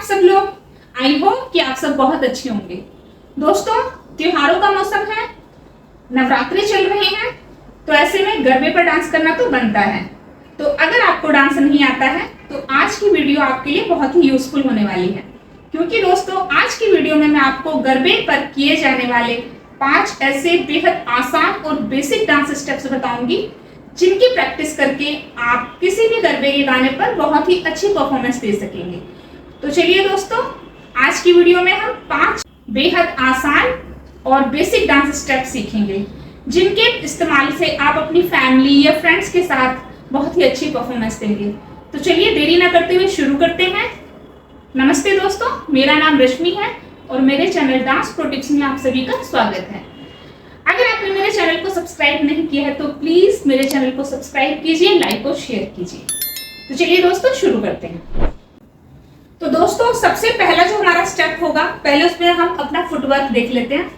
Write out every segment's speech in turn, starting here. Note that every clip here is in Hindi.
सब लोग। आई होप कि आप सब बहुत अच्छे होंगे। दोस्तों, त्योहारों का मौसम है, नवरात्रि चल रहे हैं, तो ऐसे में गरबे पर डांस करना तो बनता है। तो अगर आपको डांस नहीं आता है तो आज की वीडियो आपके लिए बहुत ही यूजफुल होने वाली है, क्योंकि दोस्तों आज की वीडियो में मैं आपको गरबे पर किए जाने वाले 5 ऐसे बेहद आसान और बेसिक डांस स्टेप्स बताऊंगी, जिनकी प्रैक्टिस करके आप किसी भी गरबे के गाने पर बहुत ही अच्छी परफॉर्मेंस दे सकेंगे। तो चलिए दोस्तों, आज की वीडियो में हम 5 बेहद आसान और बेसिक डांस स्टेप सीखेंगे, जिनके इस्तेमाल से आप अपनी फैमिली या फ्रेंड्स के साथ बहुत ही अच्छी परफॉर्मेंस देंगे। तो चलिए देरी ना करते हुए शुरू करते हैं। नमस्ते दोस्तों, मेरा नाम रश्मि है और मेरे चैनल डांस प्रो टिप्स में आप सभी का स्वागत है। अगर आपने मेरे चैनल को सब्सक्राइब नहीं किया है तो प्लीज मेरे चैनल को सब्सक्राइब कीजिए, लाइक और शेयर कीजिए। तो चलिए दोस्तों शुरू करते हैं। तो दोस्तों सबसे पहला जो हमारा स्टेप होगा, पहले उसमें हम अपना फुटवर्क देख लेते हैं।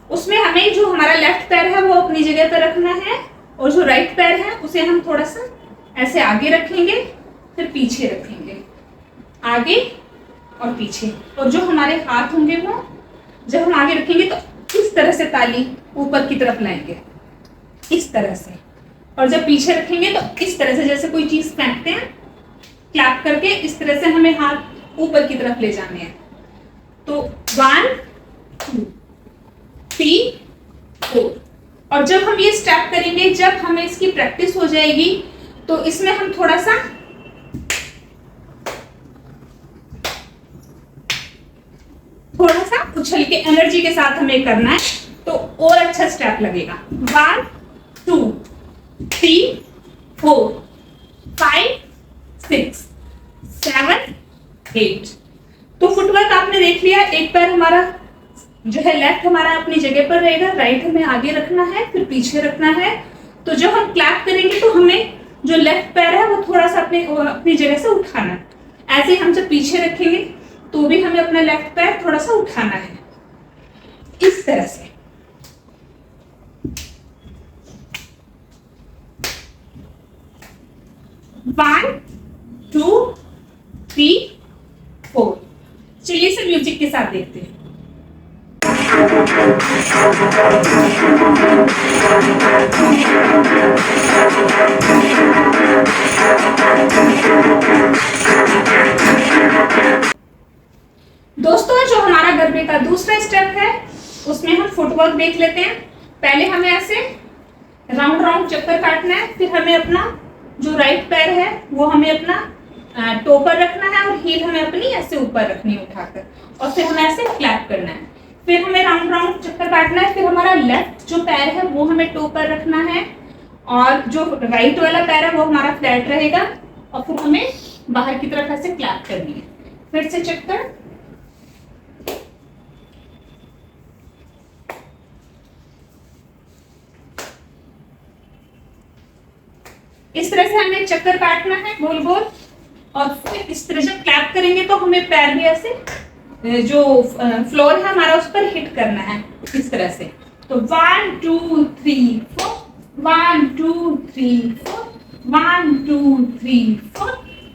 उसमें हमें जो हमारा लेफ्ट पैर है वो अपनी जगह पर रखना है और जो राइट पैर है उसे हम थोड़ा सा ऐसे आगे रखेंगे, फिर पीछे रखेंगे, आगे और पीछे। और जो हमारे हाथ होंगे वो जब हम आगे रखेंगे तो इस तरह से ताली ऊपर की तरफ लाएंगे, इस तरह से। और जब पीछे रखेंगे तो इस तरह से, जैसे कोई चीज फेंकते हैं क्लैप करके, इस तरह से हमें हाथ ऊपर की तरफ ले जाने हैं। तो 1 2 3 4। और जब हम ये स्टेप करेंगे, जब हमें इसकी प्रैक्टिस हो जाएगी, तो इसमें हम थोड़ा सा उछल के एनर्जी के साथ हमें करना है, तो और अच्छा स्टेप लगेगा। 1 2 3 4 5 6 7 8। तो फुटवर्क आपने देख लिया। एक पैर हमारा जो है लेफ्ट हमारा अपनी जगह पर रहेगा, राइट हमें आगे रखना है, फिर पीछे रखना है। तो जब हम क्लैप करेंगे तो हमें जो लेफ्ट पैर है वो थोड़ा सा अपनी जगह से उठाना है। ऐसे हम जब पीछे रखेंगे तो भी हमें अपना लेफ्ट पैर थोड़ा सा उठाना है, इस तरह से। वन 2 3 4। चलिए इसे म्यूजिक के साथ देखते हैं। दोस्तों जो हमारा गरबे का दूसरा स्टेप है, उसमें हम फुटवर्क देख लेते हैं। पहले हमें ऐसे राउंड राउंड चक्कर काटना है, फिर हमें अपना जो राइट पैर है वो हमें अपना टो पर रखना है और हील हमें अपनी ऐसे ऊपर रखनी है उठाकर, और फिर हमें ऐसे क्लैप करना है। फिर हमें राउंड राउंड चक्कर काटना है, फिर हमारा लेफ्ट जो पैर है वो हमें टो पर रखना है और जो राइट वाला पैर है वो हमारा फ्लैट रहेगा, और फिर हमें बाहर की तरफ ऐसे क्लैप करनी है। फिर से चक्कर, इस तरह से हमें चक्कर काटना है गोल गोल, और फिर इस तरह से क्लैप करेंगे तो हमें पैर भी ऐसे जो फ्लोर है हमारा उस पर हिट करना है, इस तरह से। तो 1 2 3 4 1 2 3 4 1 2 3 4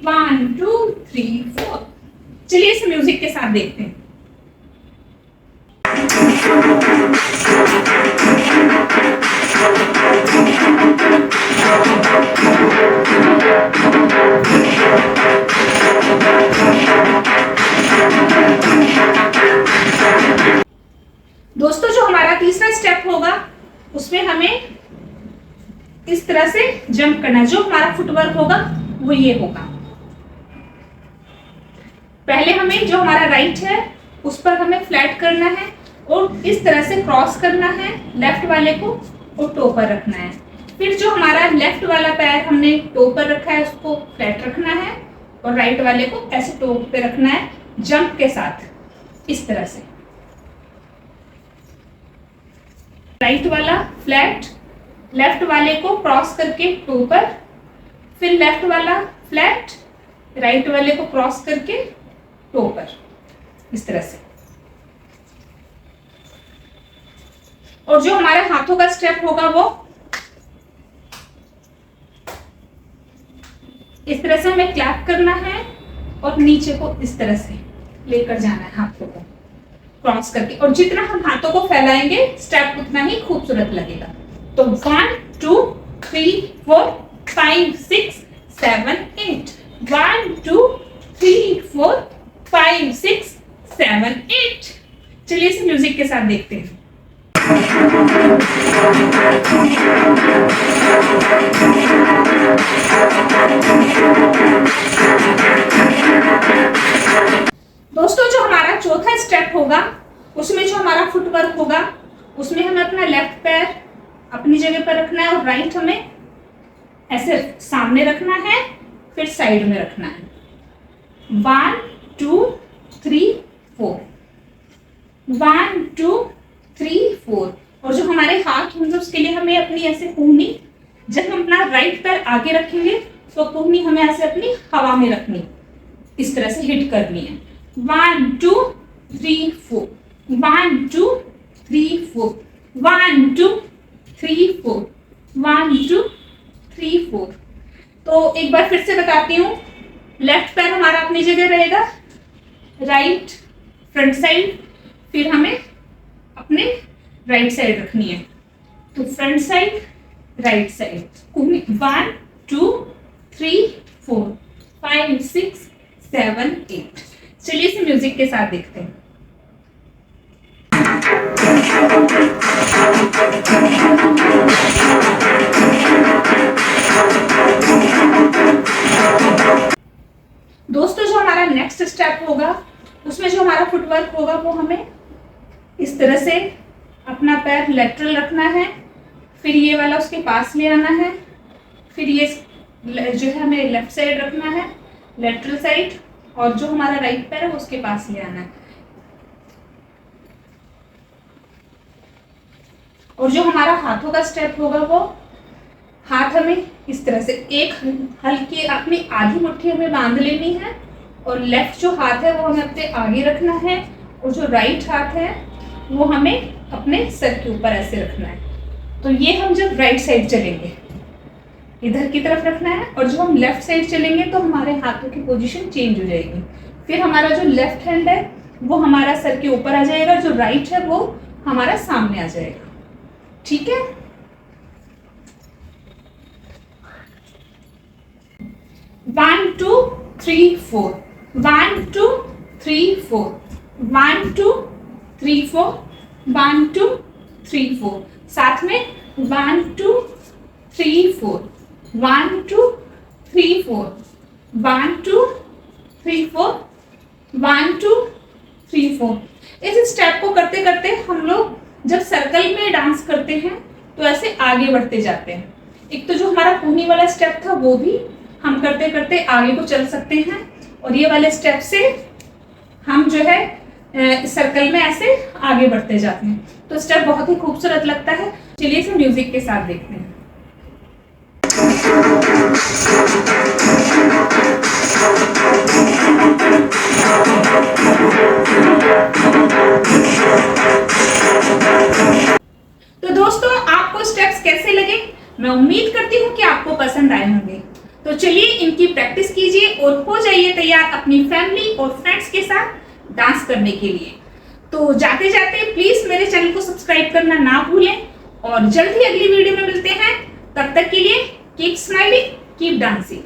1 2 3 4। चलिए इस म्यूजिक के साथ देखते हैं। दोस्तों जो हमारा तीसरा स्टेप होगा, उसमें हमें इस तरह से जंप करना है। जो हमारा फुटवर्क होगा वो ये होगा। पहले हमें जो हमारा राइट है उस पर हमें फ्लैट करना है और इस तरह से क्रॉस करना है, लेफ्ट वाले को और टो पर रखना है। फिर जो हमारा लेफ्ट वाला पैर हमने टो पर रखा है उसको फ्लैट रखना है और राइट वाले को ऐसे टो पे रखना है, जंप के साथ, इस तरह से। राइट वाला फ्लैट, लेफ्ट वाले को क्रॉस करके टो पर, फिर लेफ्ट वाला फ्लैट, राइट वाले को क्रॉस करके टो पर, इस तरह से। और जो हमारे हाथों का स्टेप होगा वो इस तरह से हमें क्लैप करना है और नीचे को इस तरह से लेकर जाना है हाथों को क्रॉस करके, और जितना हम हाथों को फैलाएंगे स्टेप उतना ही खूबसूरत लगेगा। तो 1 2 3 4 5 6 7 8, 1 2 3 4 5 6 7 8। चलिए इसे म्यूजिक के साथ देखते हैं। दोस्तों जो हमारा चौथा स्टेप होगा उसमें जो हमारा फुटवर्क होगा उसमें हमें अपना लेफ्ट पैर अपनी जगह पर रखना है और राइट हमें ऐसे सामने रखना है, फिर साइड में रखना है। 1 2 3 4, 1 2 3 4। और जो हमारे हाथ होंगे उसके लिए हमें अपनी ऐसे कोहनी, जब हम अपना राइट पैर आगे रखेंगे तो कोहनी हमें ऐसे अपनी हवा में रखनी, इस तरह से हिट करनी है। 1 2 3 4, 1 2 3 4, 1 2 3 4, 1 2 3 4। तो एक बार फिर से बताती हूँ। लेफ्ट पैर हमारा अपनी जगह रहेगा, राइट फ्रंट साइड, फिर हमें अपने राइट साइड रखनी है। तो फ्रंट साइड, राइट साइड, 1 2 3 4 5 6 7 8। चलिए इसे म्यूजिक के साथ देखते हैं। दोस्तों जो हमारा नेक्स्ट स्टेप होगा उसमें जो हमारा फुटवर्क होगा वो हमें इस तरह से अपना पैर लेटरल रखना है, फिर ये वाला उसके पास ले आना है, फिर ये जो है हमें लेफ्ट साइड रखना है, लेटरल साइड, और जो हमारा राइट पैर है उसके पास ले आना है। और जो हमारा हाथों का स्टेप होगा वो हाथ हमें इस तरह से एक हल्की अपनी आधी मुट्ठी हमें बांध लेनी है, और लेफ्ट जो हाथ है वो हमें अपने आगे रखना है, और जो राइट हाथ है वो हमें अपने सर के ऊपर ऐसे रखना है। तो ये हम जब राइट साइड चलेंगे इधर की तरफ रखना है, और जब हम लेफ्ट साइड चलेंगे तो हमारे हाथों की पोजीशन चेंज हो जाएगी। फिर हमारा जो लेफ्ट हैंड है वो हमारा सर के ऊपर आ जाएगा, जो राइट है वो हमारा सामने आ जाएगा। ठीक है। One two three four, 1 2 3 4, 1 2 3 4, 1 2 3 4। साथ में 1 2 3 4, 1 2 3 4, 1 2 3 4, 1 2 3 4। इस स्टेप को करते करते हम लोग जब सर्कल में डांस करते हैं तो ऐसे आगे बढ़ते जाते हैं। एक तो जो हमारा कोहनी वाला स्टेप था वो भी हम करते करते आगे को चल सकते हैं, और ये वाले स्टेप से हम जो है सर्कल में ऐसे आगे बढ़ते जाते हैं। तो स्टेप बहुत ही खूबसूरत लगता है। चलिए इसे म्यूजिक के साथ देखते हैं। तो दोस्तों आपको स्टेप्स कैसे लगे? मैं उम्मीद करती हूँ कि आपको पसंद आए होंगे। तो चलिए इनकी प्रैक्टिस कीजिए और हो जाइए तैयार अपनी फैमिली और फ्रेंड्स के साथ डांस करने के लिए। तो जाते जाते प्लीज मेरे चैनल को सब्सक्राइब करना ना भूलें, और जल्द ही अगली वीडियो में मिलते हैं। तब तक के लिए कीप स्माइलिंग, कीप डांसिंग।